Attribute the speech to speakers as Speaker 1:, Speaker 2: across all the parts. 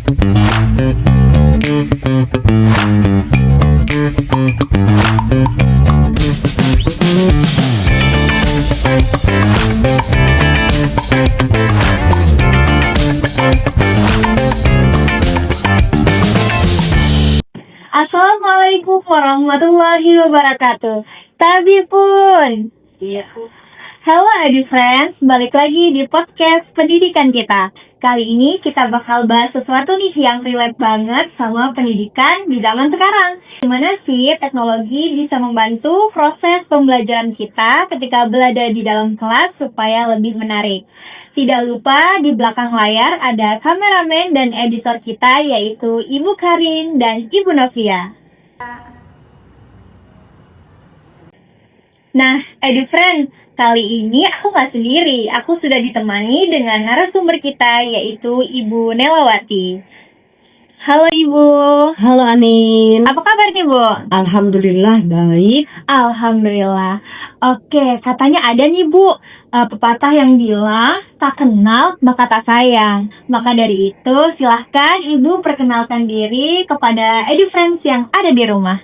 Speaker 1: Assalamualaikum warahmatullahi wabarakatuh. Tabi pun.
Speaker 2: Iya.
Speaker 1: Halo Edi Friends, balik lagi di podcast pendidikan kita. Kali ini kita bakal bahas sesuatu nih yang relate banget sama pendidikan di zaman sekarang. Gimana sih teknologi bisa membantu proses pembelajaran kita ketika berada di dalam kelas supaya lebih menarik. Tidak lupa di belakang layar ada kameramen dan editor kita yaitu Ibu Karin dan Ibu Novia. Nah, EduFriend, kali ini aku nggak sendiri. Aku sudah ditemani dengan narasumber kita, yaitu Ibu Nelawati. Halo Ibu.
Speaker 2: Halo Anin.
Speaker 1: Apa kabar nih Bu?
Speaker 2: Alhamdulillah baik.
Speaker 1: Alhamdulillah. Oke, katanya ada nih Bu, pepatah yang bilang, tak kenal maka tak sayang. Maka dari itu, silahkan Ibu perkenalkan diri kepada EduFriends yang ada di rumah.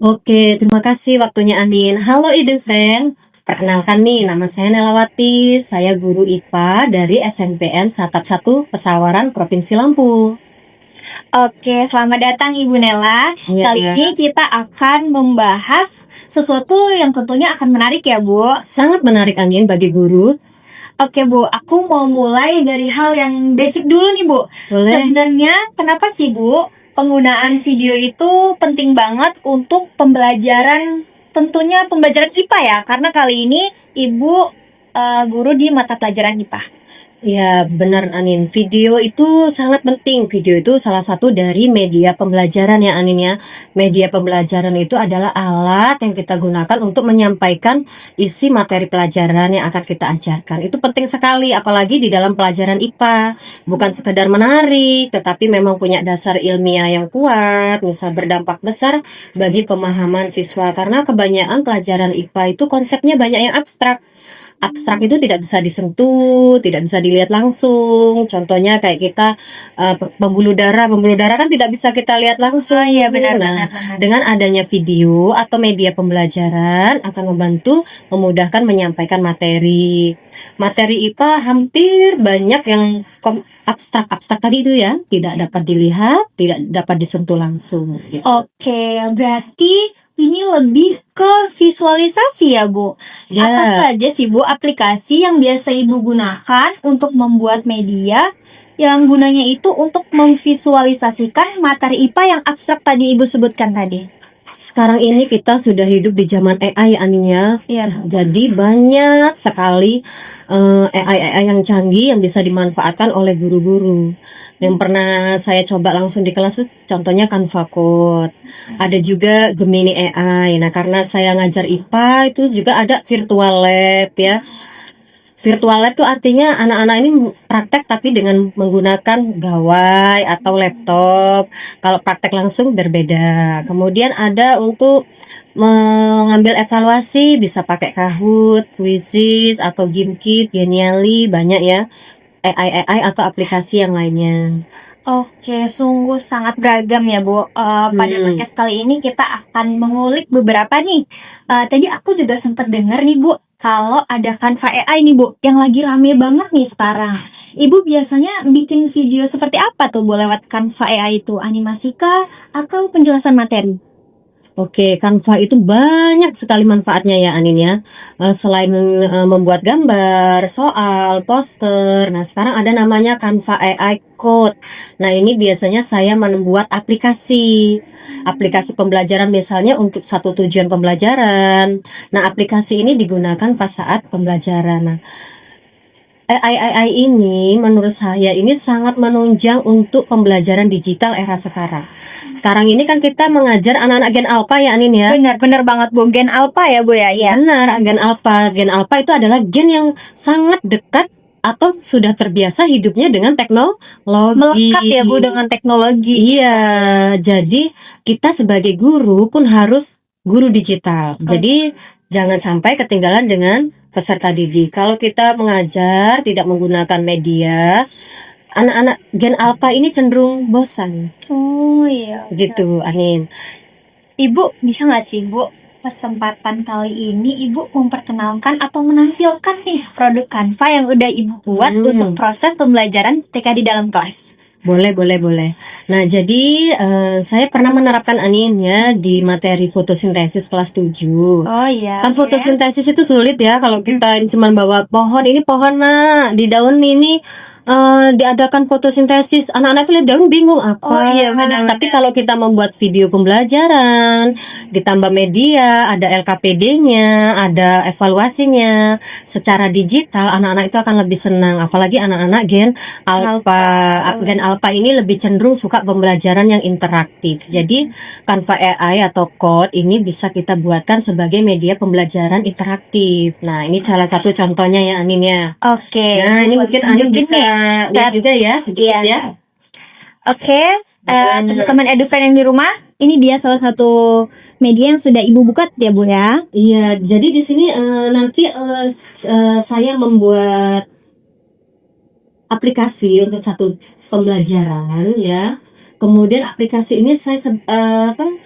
Speaker 2: Oke, terima kasih waktunya Anin. Halo EduFriend. Perkenalkan nih, nama saya Nelawati. Saya guru IPA dari SNPN Satap 1 Pesawaran Provinsi Lampung.
Speaker 1: Oke, selamat datang Ibu Nela. Kali ini kita akan membahas sesuatu yang tentunya akan menarik ya Bu.
Speaker 2: Sangat menarik Anin bagi guru.
Speaker 1: Oke Bu, aku mau mulai dari hal yang basic dulu nih Bu.
Speaker 2: Boleh.
Speaker 1: Sebenarnya kenapa sih Bu penggunaan video itu penting banget untuk pembelajaran, tentunya pembelajaran IPA ya, karena kali ini Ibu guru di mata pelajaran IPA.
Speaker 2: Ya benar Anin, video itu sangat penting. Video itu salah satu dari media pembelajaran ya Anin ya. Media pembelajaran itu adalah alat yang kita gunakan untuk menyampaikan isi materi pelajaran yang akan kita ajarkan. Itu penting sekali, apalagi di dalam pelajaran IPA. Bukan sekedar menarik, tetapi memang punya dasar ilmiah yang kuat, misal berdampak besar bagi pemahaman siswa. Karena kebanyakan pelajaran IPA itu konsepnya banyak yang abstrak. Abstrak itu tidak bisa disentuh, tidak bisa dilihat langsung. Contohnya kayak kita pembuluh darah kan tidak bisa kita lihat langsung.
Speaker 1: Oh iya benar.
Speaker 2: Dengan adanya video atau media pembelajaran akan membantu memudahkan menyampaikan materi. Materi IPA hampir banyak yang abstrak tadi itu ya, tidak dapat dilihat, tidak dapat disentuh langsung. Gitu.
Speaker 1: Oke, berarti ini lebih ke visualisasi ya Bu.
Speaker 2: Ya.
Speaker 1: Apa saja sih Bu aplikasi yang biasa Ibu gunakan untuk membuat media yang gunanya itu untuk memvisualisasikan materi IPA yang abstrak tadi Ibu sebutkan tadi?
Speaker 2: Sekarang ini kita sudah hidup di zaman AI Anin ya.
Speaker 1: Iya.
Speaker 2: Jadi banyak sekali AI yang canggih yang bisa dimanfaatkan oleh guru-guru. Yang pernah saya coba langsung di kelas, contohnya Canva Code. Ada juga Gemini AI. Nah, karena saya ngajar IPA itu juga ada virtual lab ya. Virtual lab itu artinya anak-anak ini praktek tapi dengan menggunakan gawai atau laptop. Kalau praktek langsung berbeda. Kemudian ada untuk mengambil evaluasi bisa pakai Kahoot, Quizzes atau Gimkit, Genially, banyak ya AI atau aplikasi yang lainnya.
Speaker 1: Oke, sungguh sangat beragam ya Bu. Pada podcast kali ini kita akan mengulik beberapa nih. Tadi aku juga sempat dengar nih Bu, kalau ada Canva AI nih Bu, yang lagi rame banget nih sekarang. Ibu biasanya bikin video seperti apa tuh Bu lewat Canva AI itu? Animasi kah atau penjelasan materi?
Speaker 2: Oke, Canva itu banyak sekali manfaatnya ya Anin ya. Selain membuat gambar, soal, poster, nah sekarang ada namanya Canva AI Code. Nah ini biasanya saya membuat aplikasi pembelajaran misalnya untuk satu tujuan pembelajaran. Nah aplikasi ini digunakan pas saat pembelajaran. Nah AI ini menurut saya ini sangat menunjang untuk pembelajaran digital era sekarang. Sekarang ini kan kita mengajar anak-anak Gen Alpha ya Anin ya.
Speaker 1: Benar banget Bu, Gen Alpha ya Bu ya. Iya.
Speaker 2: Benar, Gen Alpha. Gen Alpha itu adalah gen yang sangat dekat atau sudah terbiasa hidupnya dengan teknologi.
Speaker 1: Melekat ya Bu dengan teknologi.
Speaker 2: Iya, jadi kita sebagai guru pun harus guru digital. Jadi jangan sampai ketinggalan dengan peserta didik. Kalau kita mengajar tidak menggunakan media, anak-anak gen alpha ini cenderung bosan
Speaker 1: Oh iya.
Speaker 2: gitu, Anin.
Speaker 1: Ibu bisa nggak sih Bu, kesempatan kali ini Ibu memperkenalkan atau menampilkan nih produk Canva yang udah Ibu buat untuk proses pembelajaran ketika di dalam kelas?
Speaker 2: Boleh. Nah, jadi saya pernah menerapkan Anin ya di materi fotosintesis kelas 7.
Speaker 1: Oh iya.
Speaker 2: Kan
Speaker 1: oke.
Speaker 2: fotosintesis itu sulit ya kalau kita cuma bawa pohon, ini pohon nak, di daun ini diadakan fotosintesis. Anak-anak lihat daun bingung apa.
Speaker 1: Oh iya, benar-benar.
Speaker 2: Tapi kalau kita membuat video pembelajaran, ditambah media, ada LKPD-nya, ada evaluasinya secara digital, anak-anak itu akan lebih senang. Apalagi anak-anak gen alpha. Gen alpha ini lebih cenderung suka pembelajaran yang interaktif. Jadi Canva AI atau Code ini bisa kita buatkan sebagai media pembelajaran interaktif. Nah, ini salah satu contohnya ya Anin ya.
Speaker 1: Oke.
Speaker 2: Nah, ini mungkin Anin
Speaker 1: Tunjukin
Speaker 2: bisa
Speaker 1: nih.
Speaker 2: lihat juga ya sedikit
Speaker 1: Iya.
Speaker 2: ya.
Speaker 1: Oke, teman-teman EduFriend yang di rumah, ini dia salah satu media yang sudah Ibu buka ya Bu ya.
Speaker 2: Iya, jadi di sini nanti saya membuat aplikasi untuk satu pembelajaran ya. Kemudian aplikasi ini saya sebarkan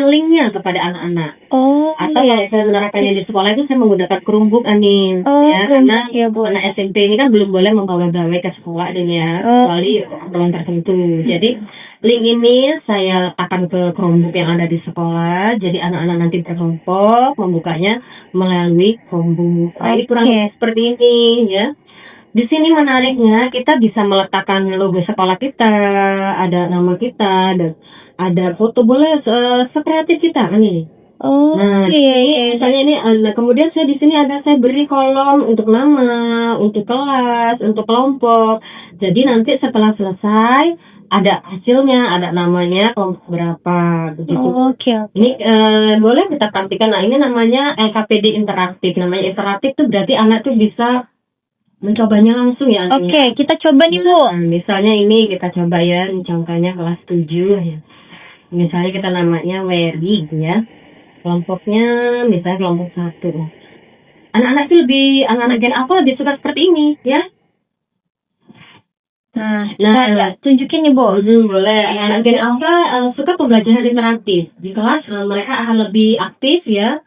Speaker 2: linknya kepada anak-anak.
Speaker 1: Oh
Speaker 2: Atau kalau saya menerapkannya di sekolah itu saya menggunakan Chromebook Anin ya, karena
Speaker 1: ya Bu.
Speaker 2: anak SMP ini kan belum boleh membawa gawai ke sekolah dan ya, kecuali keperluan tertentu. Jadi link ini saya akan ke Chromebook yang ada di sekolah. Jadi anak-anak nanti berkelompok membukanya melalui Chromebook. Nah, ini kurang lebih seperti ini ya. Di sini menariknya kita bisa meletakkan logo sekolah kita, ada nama kita, dan ada foto, boleh sekreatif kita nih.
Speaker 1: Oh,
Speaker 2: Nah,
Speaker 1: iya.
Speaker 2: misalnya ini, nah, kemudian saya di sini saya beri kolom untuk nama, untuk kelas, untuk kelompok. Jadi nanti setelah selesai ada hasilnya, ada namanya, kelompok berapa, begitu.
Speaker 1: Oke.
Speaker 2: Ini boleh kita praktikkan. Nah, ini namanya LKPD interaktif. Namanya interaktif tuh berarti anak tuh bisa mencobanya langsung ya.
Speaker 1: Oke, kita coba nih Bu.
Speaker 2: Nah, misalnya ini kita coba ya, ini contohnya kelas 7 ya. Misalnya kita namanya Wery ya. Kelompoknya misalnya kelompok 1. Anak-anak itu anak-anak gen apa lebih suka seperti ini ya.
Speaker 1: Nah, tunjukin nih Bu.
Speaker 2: Boleh. Anak-anak gen apa suka pembelajaran interaktif. Di kelas mereka akan lebih aktif ya.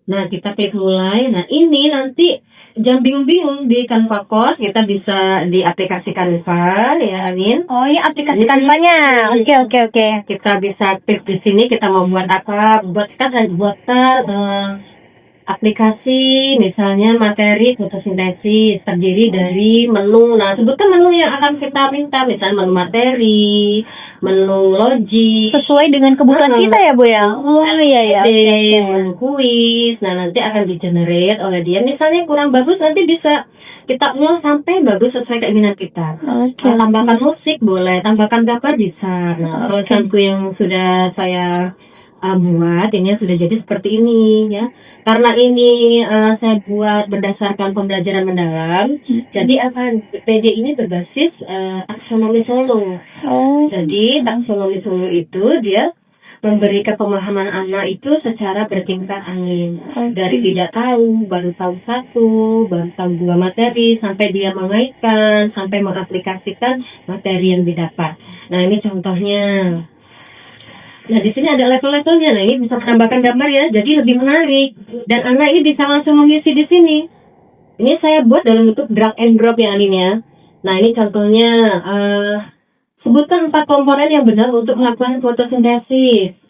Speaker 2: Nah, kita klik mulai. Nah, ini nanti jangan bingung-bingung di Canva Code, kita bisa di aplikasi Canva ya, Anin.
Speaker 1: Oh, ini aplikasi Canva-nya. Oke.
Speaker 2: Kita bisa klik di sini, kita mau buat apa? Buatkan aplikasi misalnya materi fotosintesis terdiri dari menu. Nah, sebutkan menu yang akan kita minta, misalnya menu materi, menu logik,
Speaker 1: Sesuai dengan kebutuhan kita ya Bu ya. Oh iya.
Speaker 2: menu kuis. Nah, nanti akan di-generate oleh dia. Misalnya kurang bagus, nanti bisa kita ulang sampai bagus sesuai keinginan kita. Tambahkan musik boleh, tambahkan gambar bisa. Nah, salah satu yang sudah saya buat ini sudah jadi seperti ini ya. Karena ini saya buat berdasarkan pembelajaran mendalam. Jadi PD ini berbasis taksonomi Solo. Jadi taksonomi Solo itu dia memberikan pemahaman anak itu secara bertingkat Anin. Dari tidak tahu, baru tahu 1, baru tahu 2 materi, sampai dia mengaitkan, sampai mengaplikasikan materi yang didapat. Nah, ini contohnya. Nah, di sini ada level-levelnya. Nah, ini bisa menambahkan gambar ya, jadi lebih menarik. Dan anak ini bisa langsung mengisi di sini. Ini saya buat dalam bentuk drag and drop ya, Anin ya. Nah, ini contohnya. Sebutkan 4 komponen yang benar untuk melakukan fotosintesis.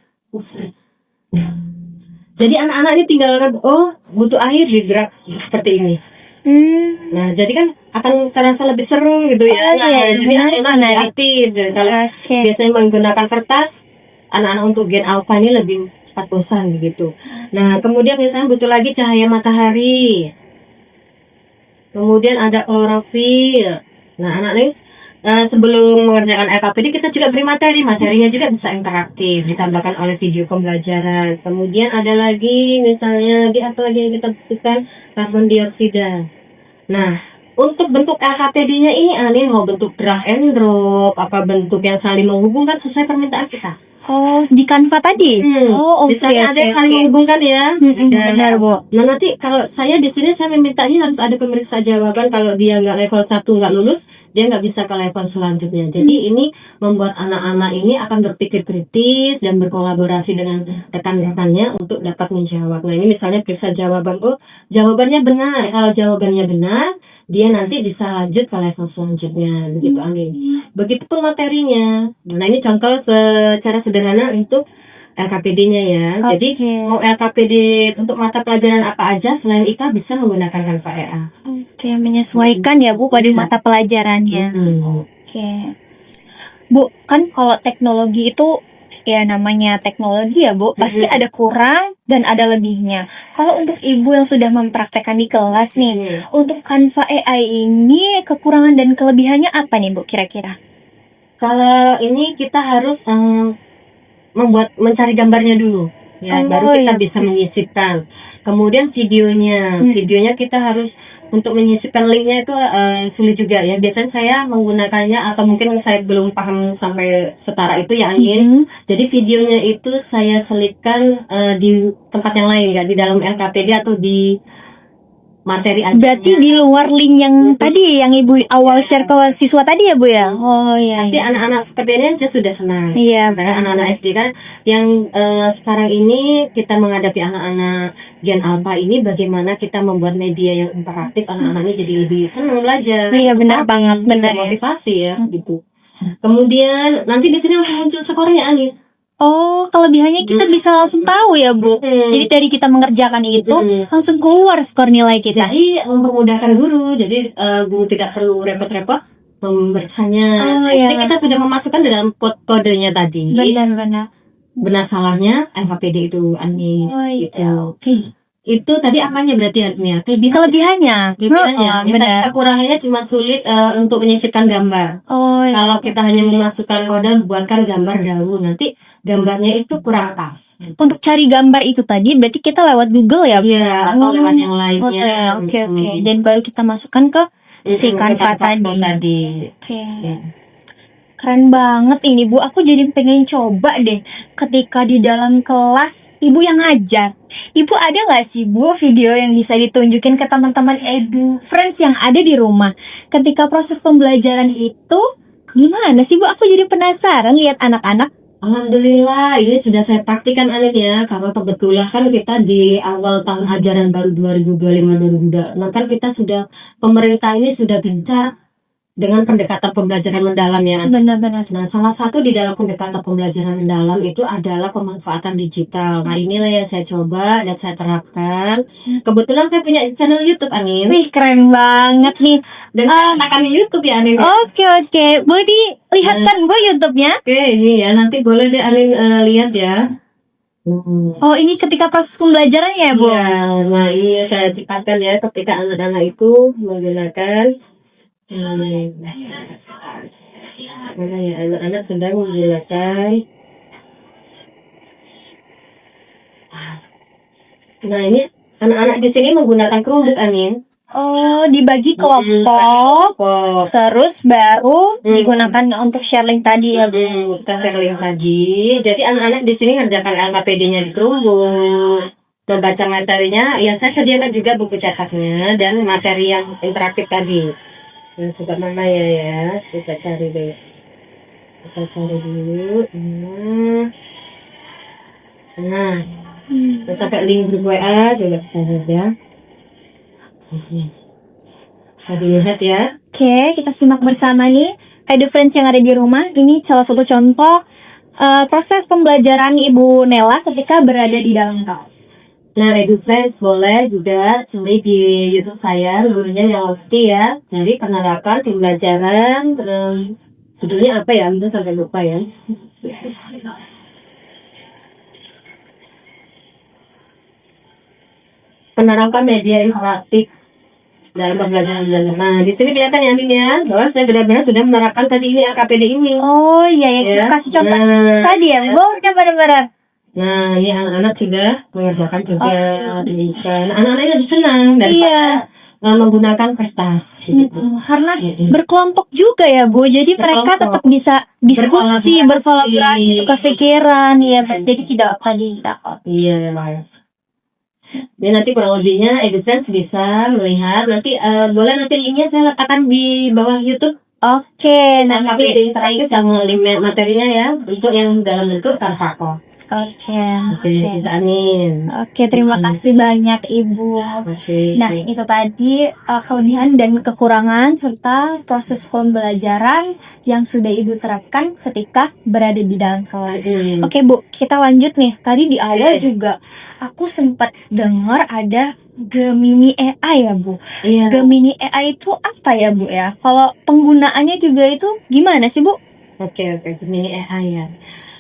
Speaker 2: Jadi anak-anak ini tinggal butuh air di drag seperti ini. Nah, jadi kan akan terasa lebih seru gitu ya. Jadi anak-anak aktif. Kalau biasanya menggunakan kertas, anak-anak untuk gen alpha ini lebih cepat bosan begitu. Nah, kemudian misalnya butuh lagi cahaya matahari. Kemudian ada klorofil. Nah, anak ini sebelum mengerjakan LKPD kita juga beri materinya juga bisa interaktif, ditambahkan oleh video pembelajaran. Kemudian ada lagi misalnya apa lagi yang kita butuhkan, karbon dioksida. Nah, untuk bentuk LKPD-nya ini Anin mau bentuk drag and drop, apa bentuk yang saling menghubungkan sesuai permintaan kita.
Speaker 1: Oh, di Canva tadi? Oh, oke,
Speaker 2: Misalnya ada yang
Speaker 1: oke,
Speaker 2: saling
Speaker 1: oke.
Speaker 2: menghubungkan ya.
Speaker 1: Benar, Bu.
Speaker 2: Nah nanti kalau saya di sini saya memintanya harus ada pemeriksa jawaban. Kalau dia nggak level 1 nggak lulus, dia nggak bisa ke level selanjutnya. Jadi ini membuat anak-anak ini akan berpikir kritis dan berkolaborasi dengan rekan-rekannya untuk dapat menjawab. Nah ini misalnya periksa jawaban, oh jawabannya benar. Kalau jawabannya benar, dia nanti bisa lanjut ke level selanjutnya. Begitu Amin. Begitupun materinya. Nah ini contoh secara sederhana untuk LKPD-nya ya. Jadi
Speaker 1: Oke.
Speaker 2: mau LKPD untuk mata pelajaran apa aja selain IPA bisa menggunakan Canva EA.
Speaker 1: Oke, menyesuaikan ya, Bu, pada mata pelajarannya. Oke. Bu, kan kalau teknologi itu ya namanya teknologi ya, Bu, pasti ada kurang dan ada lebihnya. Kalau untuk Ibu yang sudah mempraktekkan di kelas nih, untuk Canva AI ini kekurangan dan kelebihannya apa nih, Bu, kira-kira?
Speaker 2: Kalau ini kita harus mencari gambarnya dulu. Ya,
Speaker 1: Oh,
Speaker 2: baru kita
Speaker 1: iya.
Speaker 2: bisa menyisipkan. Kemudian videonya, kita harus untuk menyisipkan linknya itu sulit juga ya. Biasanya saya menggunakannya atau mungkin saya belum paham sampai setara itu ya Angin. Jadi videonya itu saya selipkan di tempat yang lain, nggak di dalam LKPD atau di materi aja.
Speaker 1: Berarti di luar link yang tadi yang Ibu awal share ke siswa tadi ya, Bu ya? Oh iya.
Speaker 2: Nanti anak-anak seperti ini aja sudah senang.
Speaker 1: Iya,
Speaker 2: Karena anak-anak SD kan yang sekarang ini kita menghadapi anak-anak Gen Alpha ini bagaimana kita membuat media yang interaktif, anak-anak ini jadi lebih senang belajar.
Speaker 1: Iya, benar banget, benar ya.
Speaker 2: Motivasi ya gitu. Kemudian nanti di sini langsung muncul skornya Ani.
Speaker 1: Oh, kelebihannya kita bisa langsung tahu ya, Bu. Jadi dari kita mengerjakan itu langsung keluar skor nilai kita.
Speaker 2: Jadi mempermudahkan guru. Jadi guru tidak perlu repot-repot memeriksanya.
Speaker 1: Oh, iya.
Speaker 2: Jadi kita sudah memasukkan di dalam kodenya tadi.
Speaker 1: Benar-benar.
Speaker 2: Benar salahnya LKPD itu Ani.
Speaker 1: Oh iya.
Speaker 2: Gitu.
Speaker 1: Oke.
Speaker 2: Itu tadi apanya berarti Ani?
Speaker 1: Kelebihannya.
Speaker 2: Kelebihannya.
Speaker 1: Benar.
Speaker 2: Kekurangannya cuma sulit untuk menyisipkan gambar.
Speaker 1: Oh iya.
Speaker 2: Kalau kita hanya memasukkan kode buatkan gambar dahulu, nanti gambarnya itu kurang pas.
Speaker 1: Untuk cari gambar itu tadi berarti kita lewat Google ya, Bu?
Speaker 2: Iya, atau lewat yang lainnya.
Speaker 1: Oke. Dan baru kita masukkan ke si Canva tadi. Oke. Keren banget ini, Bu. Aku jadi pengen coba deh ketika di dalam kelas Ibu yang ngajar. Ibu ada nggak sih, Bu, video yang bisa ditunjukin ke teman-teman Edu Friends yang ada di rumah? Ketika proses pembelajaran itu gimana sih, Bu? Aku jadi penasaran lihat anak-anak.
Speaker 2: Alhamdulillah, ini sudah saya praktikan Anin ya, karena kebetulan kan kita di awal tahun ajaran baru 2025-2026 kan kita sudah, pemerintah ini sudah gencar dengan pendekatan pembelajaran mendalam ya.
Speaker 1: Benar-benar.
Speaker 2: Nah, salah satu di dalam pendekatan pembelajaran mendalam itu adalah pemanfaatan digital. Nah, inilah yang saya coba dan saya terapkan. Kebetulan saya punya channel YouTube, Anin.
Speaker 1: Wih, keren banget nih.
Speaker 2: Dan saya akan di YouTube ya, Anin.
Speaker 1: Oke. Boleh dilihatkan, Bu, YouTube-nya?
Speaker 2: Oke, ini ya. Nanti boleh deh Anin lihat ya.
Speaker 1: Oh, ini ketika proses pembelajarannya ya, Bu?
Speaker 2: Iya, nah ini saya ciptakan ya ketika anak-anak itu menggunakan anak-anak sedang menggunakan. Nah ini anak-anak di sini menggunakan Chromebook Anin.
Speaker 1: Oh, dibagi kelompok, terus baru digunakan untuk share link tadi ya, Bu?
Speaker 2: Kita share link tadi. Jadi anak-anak di sini ngerjakan LKPD-nya di Chromebook. Dan baca materinya, ya saya sediakan juga buku cetaknya dan materi yang interaktif tadi. Yang coba mana ya, kita cari deh. Kita cari dulu. Nah, terus sampai link grup WA juga kita lihat ya. Bisa dilihat ya.
Speaker 1: Oke, kita simak bersama nih Edu Friends yang ada di rumah. Ini salah satu contoh proses pembelajaran Ibu Nela ketika berada di dalam kelas.
Speaker 2: Nah, Edu Friends boleh juga cari di YouTube saya, namanya yang Lesti ya. Jadi penerapan pembelajaran, judulnya apa ya? Udah sampai lupa ya. Penerapan media interaktif dalam pembelajaran mendalam. Nah, di sini kelihatan ya Amin ya, bahwa saya benar-benar sudah menerapkan tadi ini LKPD ini.
Speaker 1: Oh iya ya, kasih contoh tadi ya, Bu, benar-benar.
Speaker 2: Nah, ini anak-anak sudah mengerjakan juga. Anak-anaknya lebih senang daripada menggunakan kertas gitu.
Speaker 1: Karena berkelompok juga ya Bu, jadi mereka
Speaker 2: Berkelompok.
Speaker 1: tetap bisa diskusi,
Speaker 2: Berkolaborasi.
Speaker 1: berkolaborasi, tukar pikiran ya, jadi tidak tadi dapat.
Speaker 2: Iya, ini nanti kurang lebihnya Edufriends bisa melihat. Nanti boleh nanti linknya saya letakkan di bawah YouTube.
Speaker 1: Oke,
Speaker 2: Nanti
Speaker 1: nanti
Speaker 2: interaktif sama link materinya ya, untuk yang dalam bentuk Canva.
Speaker 1: Oke,
Speaker 2: Kita amin.
Speaker 1: Oke, terima kasih banyak Ibu.
Speaker 2: Oke.
Speaker 1: Nah, itu tadi kelebihan dan kekurangan serta proses pembelajaran yang sudah Ibu terapkan ketika berada di dalam kelas. Oke Bu, kita lanjut nih. Tadi di awal juga aku sempat dengar ada Gemini AI ya Bu.
Speaker 2: Iya.
Speaker 1: Gemini AI itu apa ya Bu ya? Kalau penggunaannya juga itu gimana sih Bu?
Speaker 2: Oke, Gemini AI ya.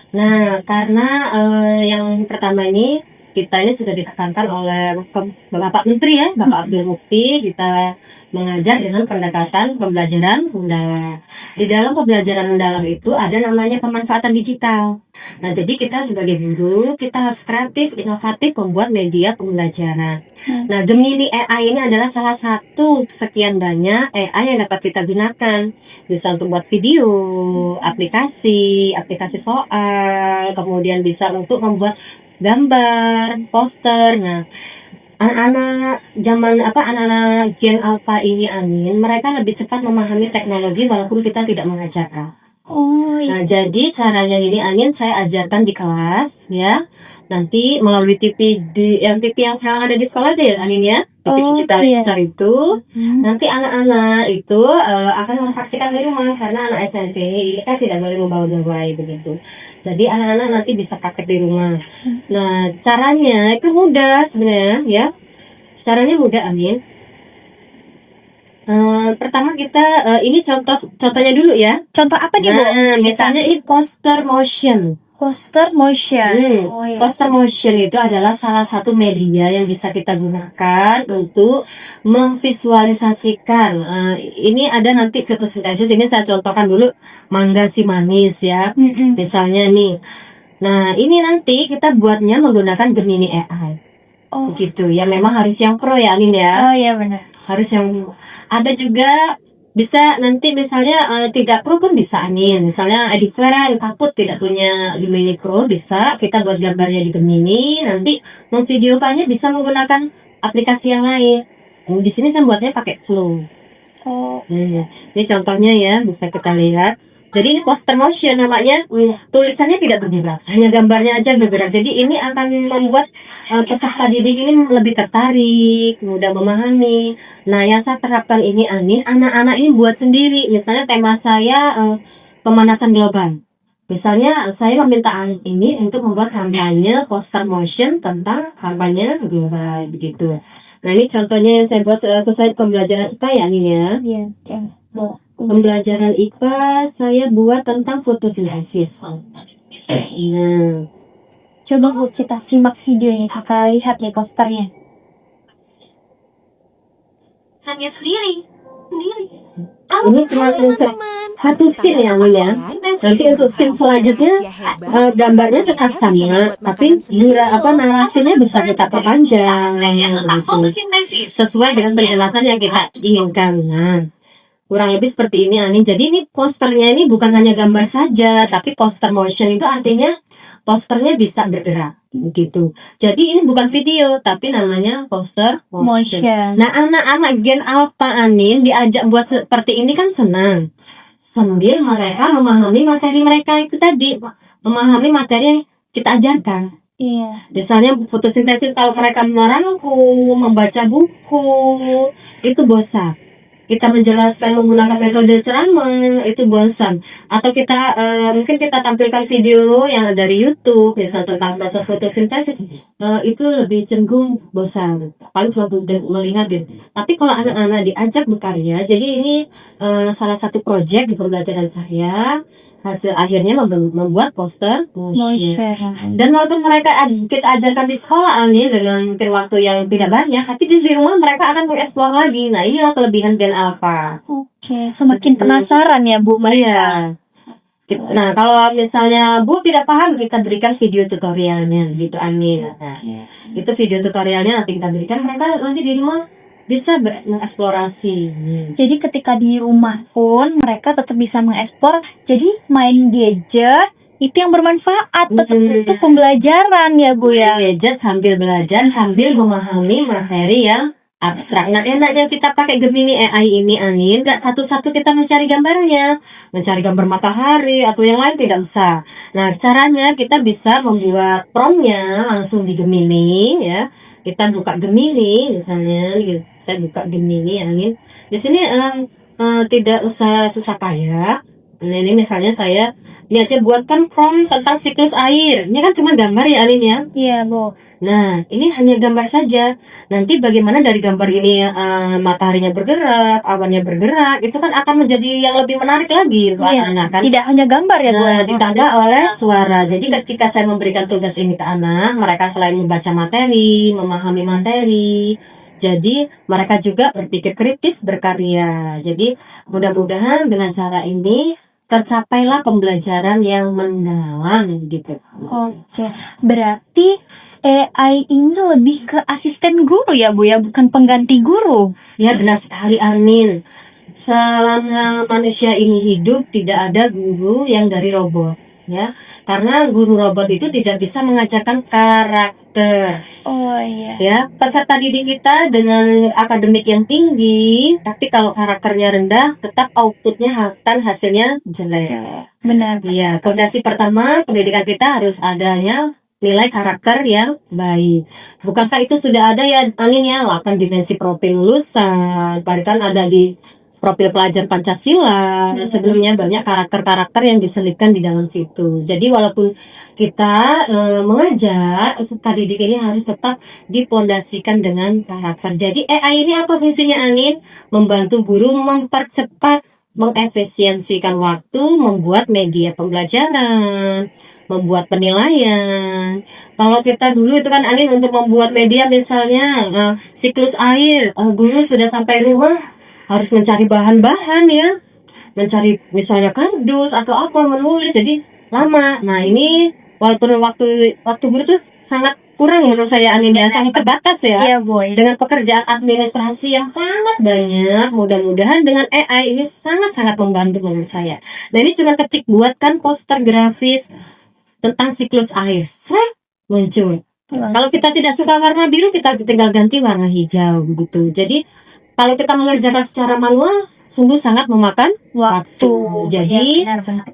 Speaker 2: Nah, karena yang pertama ini kita ini sudah ditekankan oleh Bapak Menteri ya, Bapak Abdul Mukti, kita mengajar dengan pendekatan pembelajaran mendalam. Di dalam pembelajaran mendalam itu ada namanya pemanfaatan digital. Nah, jadi kita sebagai guru, kita harus kreatif, inovatif membuat media pembelajaran. Nah, Gemini AI ini adalah salah satu sekian banyak AI yang dapat kita gunakan. Bisa untuk buat video, aplikasi soal, kemudian bisa untuk membuat gambar, poster. Nah, anak-anak Gen Alpha ini mereka lebih cepat memahami teknologi walaupun kita tidak mengajarkan.
Speaker 1: Oh,
Speaker 2: Nah, jadi caranya ini saya ajarkan di kelas ya. Nanti melalui TV yang sekarang ada di sekolah aja ya Anin ya. TV digital besar itu. Nanti anak-anak itu akan mempraktikkan di rumah karena anak SMP ini kan tidak boleh membawa gawai begitu. Jadi anak-anak nanti bisa praktek di rumah. Nah, caranya itu mudah sebenarnya ya. Caranya mudah Amin. Pertama kita ini contohnya dulu ya.
Speaker 1: Contoh apa nih Bu?
Speaker 2: Misalnya ini poster motion.
Speaker 1: Poster motion.
Speaker 2: Poster motion itu adalah salah satu media yang bisa kita gunakan untuk memvisualisasikan. Ini ada nanti fotosintesis. Ini saya contohkan dulu mangga si manis ya. Misalnya nih. Nah, ini nanti kita buatnya menggunakan Gemini AI. Gitu ya, memang harus yang pro ya Anin ya.
Speaker 1: Oh iya benar.
Speaker 2: Harus yang ada juga bisa nanti misalnya tidak pro pun bisa Anin. Misalnya Edifera yang takut tidak punya Gemini Pro bisa kita buat gambarnya di Gemini, nanti memvideokannya bisa menggunakan aplikasi yang lain. Di sini saya buatnya pakai Flow. Ini contohnya ya, bisa kita lihat. Jadi ini poster motion namanya, tulisannya tidak bergerak, hanya gambarnya aja bergerak. Jadi ini akan membuat peserta didik ini lebih tertarik, mudah memahami. Nah, yang saya terapkan ini Anin, anak-anak ini buat sendiri. Misalnya tema saya pemanasan global. Misalnya saya meminta anak ini untuk membuat kampanye poster motion tentang kampanye global begitu. Nah, ini contohnya yang saya buat sesuai pembelajaran IPA ya Anin ya.
Speaker 1: Iya.
Speaker 2: Pembelajaran IPA saya buat tentang fotosintesis. Nah,
Speaker 1: coba Bu kita simak videonya, kita lihat nih posternya. Hanya sendiri.
Speaker 2: Ini cuma satu scene ya Amin ya. Nanti untuk scene selanjutnya gambarnya tetap sama, tapi narasinya bisa kita perpanjang gitu. Sesuai dengan penjelasan yang kita inginkan. Nah, kurang lebih seperti ini Anin. Jadi ini posternya ini bukan hanya gambar saja, tapi poster motion itu artinya posternya bisa bergerak gitu. Jadi ini bukan video, tapi namanya poster motion. Nah, anak-anak Gen Alpha Anin diajak buat seperti ini kan senang. Sambil mereka memahami materi mereka itu tadi, memahami materi yang kita ajarkan.
Speaker 1: Iya.
Speaker 2: Misalnya fotosintesis, kalau mereka merangkum, membaca buku, itu bosan. Kita menjelaskan menggunakan metode ceramah itu bosan. Atau kita mungkin kita tampilkan video yang dari YouTube misal tentang proses fotosintesis, itu lebih cenderung bosan. Paling cuma melihat gitu. Tapi kalau anak-anak diajak berkarya, jadi ini salah satu proyek di pembelajaran saya. Hasil akhirnya membuat poster motion. Dan walaupun mereka kita ajarkan di sekolah ini dengan waktu yang tidak banyak, tapi di rumah mereka akan mengeksplor lagi. Nah, inilah kelebihan Gen Alpha.
Speaker 1: Oke, semakin penasaran ya Bu mereka.
Speaker 2: Nah, kalau misalnya Bu tidak paham, kita berikan video tutorialnya gitu Anin. Nah, itu video tutorialnya nanti kita berikan, mereka nanti di rumah bisa mengeksplorasi.
Speaker 1: Jadi ketika di rumah pun mereka tetap bisa mengeksplor. Jadi main gadget itu yang bermanfaat tetap untuk pembelajaran ya Bu ya.
Speaker 2: Gadget sambil belajar, sambil memahami materi yang abstrak. Nah, enaknya kita pakai Gemini AI ini, Anin, nggak satu-satu kita mencari gambarnya, mencari gambar matahari atau yang lain tidak usah. Nah, caranya kita bisa membuat promptnya langsung di Gemini, ya. Kita buka Gemini, misalnya, gitu. Saya buka Gemini, Anin. Di sini tidak usah susah payah. Nah, ini misalnya ini aja buatkan prompt tentang siklus air. Ini kan cuma gambar ya, Anin ya.
Speaker 1: Iya Bu.
Speaker 2: Nah, ini hanya gambar saja. Nanti bagaimana dari gambar ini mataharinya bergerak, awannya bergerak, itu kan akan menjadi yang lebih menarik lagi untuk anak kan.
Speaker 1: Tidak hanya gambar ya Bu.
Speaker 2: Nah, ditambah oleh suara. Jadi ketika saya memberikan tugas ini ke anak, mereka selain membaca materi, memahami materi, jadi mereka juga berpikir kritis, berkarya. Jadi mudah-mudahan dengan cara ini tercapailah pembelajaran yang mendalam gitu.
Speaker 1: Oke, berarti AI ini lebih ke asisten guru ya Bu ya, bukan pengganti guru.
Speaker 2: Ya benar sekali, Anin. Selama manusia ini hidup tidak ada guru yang dari robot, ya. Karena guru robot itu tidak bisa mengajarkan karakter.
Speaker 1: Oh iya.
Speaker 2: Ya, peserta didik kita dengan akademik yang tinggi, tapi kalau karakternya rendah, tetap outputnya akan hasilnya jelek.
Speaker 1: Benar.
Speaker 2: Iya, fondasi pertama pendidikan kita harus adanya nilai karakter yang baik. Bukankah itu sudah ada ya, Anin ya, 8 dimensi profil lulusan, bahkan ada di profil pelajar Pancasila. Sebelumnya banyak karakter-karakter yang diselipkan di dalam situ. Jadi walaupun kita mengajar, peserta didik ini harus tetap dipondasikan dengan karakter. Jadi AI ini apa fungsinya, Anin? Membantu guru mempercepat, mengefisiensikan waktu, membuat media pembelajaran, membuat penilaian. Kalau kita dulu itu kan, Anin, untuk membuat media misalnya siklus air, guru sudah sampai rumah harus mencari bahan-bahan ya, mencari misalnya kardus atau apa, menulis, jadi lama. Nah ini walaupun waktu guru tuh sangat kurang menurut saya, Anin ya, sangat terbatas ya.
Speaker 1: Iya boy.
Speaker 2: Dengan pekerjaan administrasi yang sangat banyak, mudah-mudahan dengan AI ini sangat-sangat membantu menurut saya. Nah ini cuma ketik buatkan poster grafis tentang siklus air, muncul. Kalau kita tidak suka warna biru, kita tinggal ganti warna hijau begitu. Jadi kalau kita mengerjakan secara manual, sungguh sangat memakan waktu. Jadi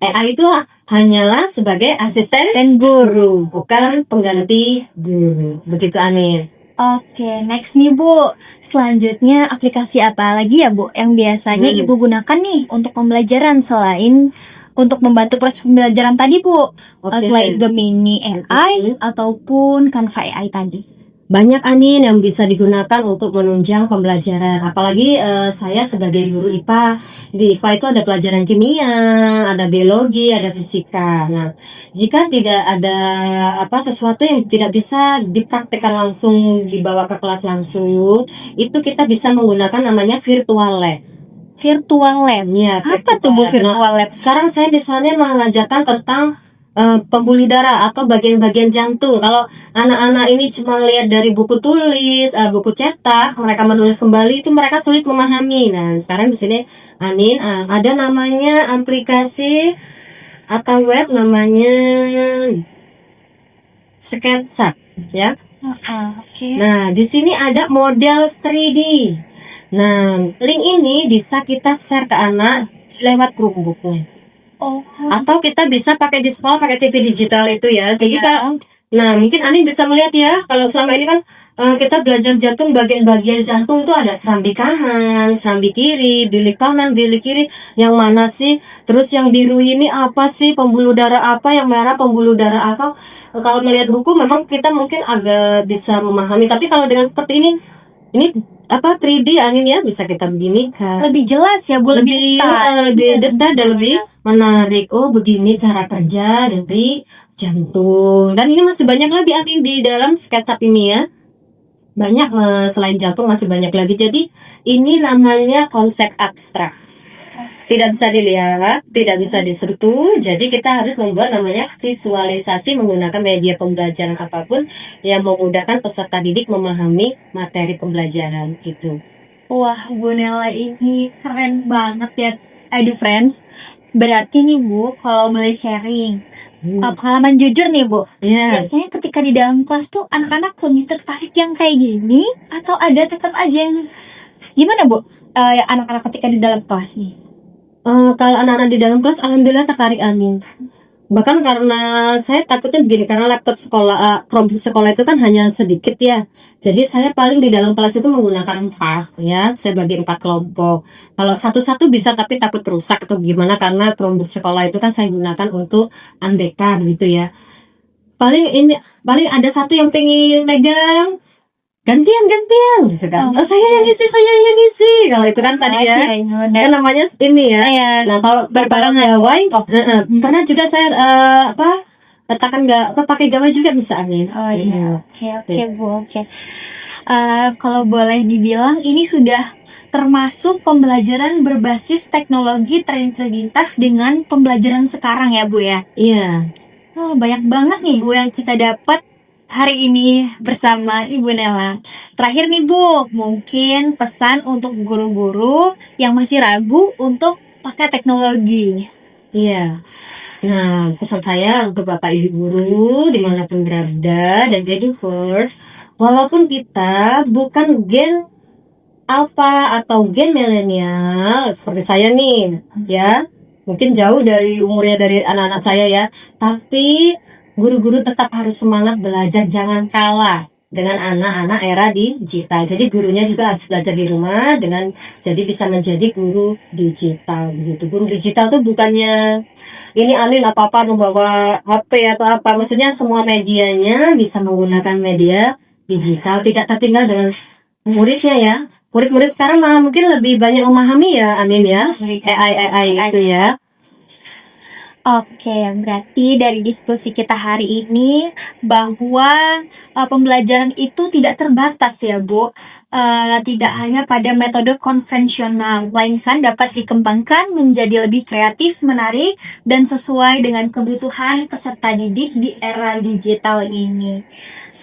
Speaker 2: AI itu hanyalah sebagai asisten guru, bukan pengganti guru. Begitu, Anin.
Speaker 1: Oke, next nih Bu. Selanjutnya aplikasi apa lagi ya Bu yang biasanya Ibu gunakan nih untuk pembelajaran selain untuk membantu proses pembelajaran tadi Bu? Selain Gemini AI ataupun Canva AI tadi.
Speaker 2: Banyak, Anin, yang bisa digunakan untuk menunjang pembelajaran. Apalagi saya sebagai guru IPA, di IPA itu ada pelajaran kimia, ada biologi, ada fisika. Nah, jika tidak ada sesuatu yang tidak bisa dipraktikkan langsung, dibawa ke kelas langsung, itu kita bisa menggunakan namanya virtual lab.
Speaker 1: Virtual lab?
Speaker 2: Ya,
Speaker 1: apa tuh Bu virtual lab?
Speaker 2: Sekarang saya misalnya mengajarkan tentang pembuluh darah atau bagian-bagian jantung. Kalau anak-anak ini cuma lihat dari buku tulis, buku cetak, mereka menulis kembali itu mereka sulit memahami. Nah, sekarang di sini, Anin, ada namanya aplikasi atau web namanya Sketsa, ya.
Speaker 1: Okay.
Speaker 2: Nah, di sini ada model 3D. Nah, link ini bisa kita share ke anak lewat Chromebook-nya. Atau kita bisa pakai di sekolah, pakai TV digital itu ya. Jadi nah mungkin Anin bisa melihat ya, kalau selama ini kan kita belajar jantung, bagian-bagian jantung itu ada serambi kanan, serambi kiri, bilik kanan, bilik kiri, yang mana sih? Terus yang biru ini apa sih? Pembuluh darah apa? Yang merah pembuluh darah apa? Kalau melihat buku memang kita mungkin agak bisa memahami, tapi kalau dengan seperti ini 3D, Anin ya, bisa kita begini kan.
Speaker 1: Lebih jelas ya Bu, lebih
Speaker 2: dekat dan lebih menarik. Oh, begini cara kerja dari jantung. Dan ini masih banyak lagi, Anin, di dalam SketchUp ini ya. Banyak, selain jantung masih banyak lagi. Jadi ini namanya konsep abstrak. Tidak bisa dilihat, tidak bisa disentuh. Jadi kita harus membuat namanya visualisasi menggunakan media pembelajaran apapun yang memudahkan peserta didik memahami materi pembelajaran gitu.
Speaker 1: Wah, Bu Nela ini keren banget ya, Edu Friends. Berarti nih Bu, kalau boleh sharing, pengalaman jujur nih Bu,
Speaker 2: Ya,
Speaker 1: biasanya ketika di dalam kelas tuh anak-anak lebih tertarik yang kayak gini, atau ada tetap aja yang gimana Bu? Ya anak-anak ketika di dalam kelas nih.
Speaker 2: kalau anak-anak di dalam kelas alhamdulillah tertarik Anin. Bahkan karena saya takutnya begini, karena laptop sekolah, Chromebook sekolah itu kan hanya sedikit ya. Jadi saya paling di dalam kelas itu menggunakan 4 ya, saya bagi 4 kelompok. Kalau satu-satu bisa tapi takut rusak atau gimana, karena Chromebook sekolah itu kan saya gunakan untuk andekan gitu ya. Paling ada satu yang pengen megang, gantian gitu kan. Oh, saya yang isi kalau itu kan tadi ya. Kan namanya ini ya.
Speaker 1: Ya,
Speaker 2: Nah, kalau
Speaker 1: berbarengan.
Speaker 2: gawai, karena juga saya letakkan nggak pakai gawai juga bisa Amin.
Speaker 1: Oh iya, oke Bu, oke. Kalau boleh dibilang ini sudah termasuk pembelajaran berbasis teknologi terintegritas dengan pembelajaran sekarang ya Bu ya.
Speaker 2: Iya.
Speaker 1: Oh, banyak banget nih Bu yang kita dapat hari ini bersama Ibu Nela. Terakhir nih Bu, mungkin pesan untuk guru-guru yang masih ragu untuk pakai teknologi.
Speaker 2: Iya. Nah, pesan saya untuk Bapak Ibu guru dimanapun berada dan jadi first, walaupun kita bukan gen alpha atau gen milenial seperti saya nih, ya, mungkin jauh dari umurnya dari anak-anak saya ya, tapi guru-guru tetap harus semangat belajar, jangan kalah dengan anak-anak era digital. Jadi gurunya juga harus belajar di rumah dengan jadi bisa menjadi guru digital gitu. Guru digital tuh bukannya ini Anin apa-apa membawa HP atau apa, maksudnya semua medianya bisa menggunakan media digital, tidak tertinggal dengan muridnya ya. Murid-murid sekarang malah mungkin lebih banyak memahami ya Anin ya, AI itu ya.
Speaker 1: Oke, berarti dari diskusi kita hari ini bahwa pembelajaran itu tidak terbatas ya Bu, tidak hanya pada metode konvensional, melainkan dapat dikembangkan menjadi lebih kreatif, menarik, dan sesuai dengan kebutuhan peserta didik di era digital ini.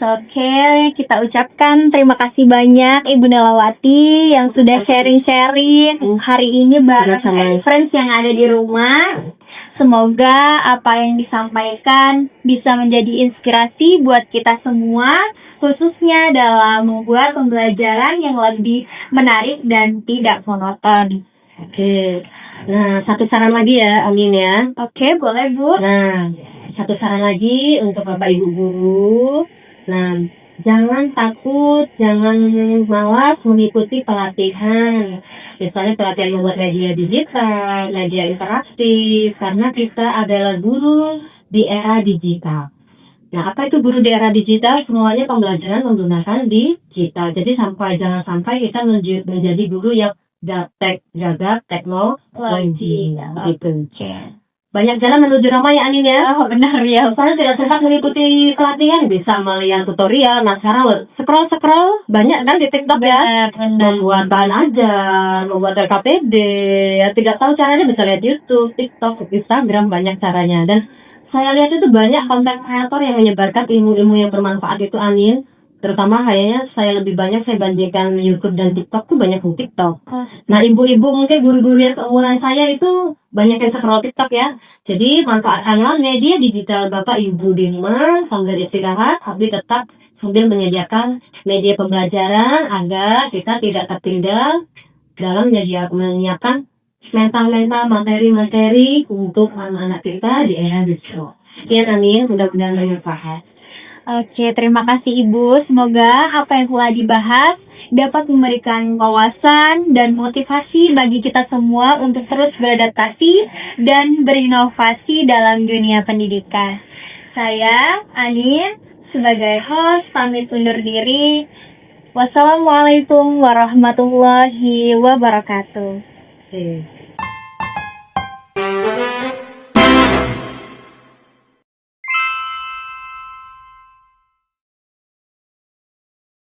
Speaker 1: Oke, kita ucapkan terima kasih banyak Ibu Nelawati yang sudah sharing-sharing hari ini bareng
Speaker 2: Sama-sama.
Speaker 1: friends yang ada di rumah. Semoga apa yang disampaikan bisa menjadi inspirasi buat kita semua, khususnya dalam membuat pembelajaran yang lebih menarik dan tidak monoton.
Speaker 2: Oke. Nah, satu saran lagi ya Anin ya.
Speaker 1: Oke, boleh Bu.
Speaker 2: Nah, satu saran lagi untuk Bapak Ibu guru. Nah, jangan takut, jangan malas mengikuti pelatihan. Misalnya pelatihan membuat media digital, media interaktif, karena kita adalah guru di era digital. Nah, apa itu guru di era digital? Semuanya pembelajaran menggunakan digital. Jadi jangan sampai kita menjadi guru yang gagap teknologi gitu.
Speaker 1: Oke.
Speaker 2: Banyak jalan menuju Roma ya Anin ya.
Speaker 1: Oh, benar ya.
Speaker 2: Misalnya tidak sempat mengikuti pelatihan, bisa melihat tutorial. Nah sekarang scroll banyak kan di TikTok ya.
Speaker 1: Benar.
Speaker 2: Membuat bahan ajar, membuat LKPD. Ya, tidak tahu caranya bisa lihat YouTube, TikTok, Instagram, banyak caranya. Dan saya lihat itu banyak konten kreator yang menyebarkan ilmu-ilmu yang bermanfaat itu Anin. Terutama kayaknya saya lebih banyak saya bandingkan YouTube dan TikTok tuh banyak di TikTok. Nah ibu-ibu mungkin guru-guru yang seumuran saya itu banyak yang scroll TikTok ya. Jadi manfaatkanlah media digital Bapak Ibu di rumah sambil istirahat, tapi tetap sambil menyediakan media pembelajaran agar kita tidak tertinggal dalam menyiapkan mental materi-materi untuk anak-anak kita di era digital. Sekian Amin, mudah-mudahan bermanfaat.
Speaker 1: Oke, terima kasih Ibu. Semoga apa yang telah dibahas dapat memberikan wawasan dan motivasi bagi kita semua untuk terus beradaptasi dan berinovasi dalam dunia pendidikan. Saya, Anin, sebagai host, pamit undur diri. Wassalamualaikum warahmatullahi wabarakatuh.
Speaker 2: Oke.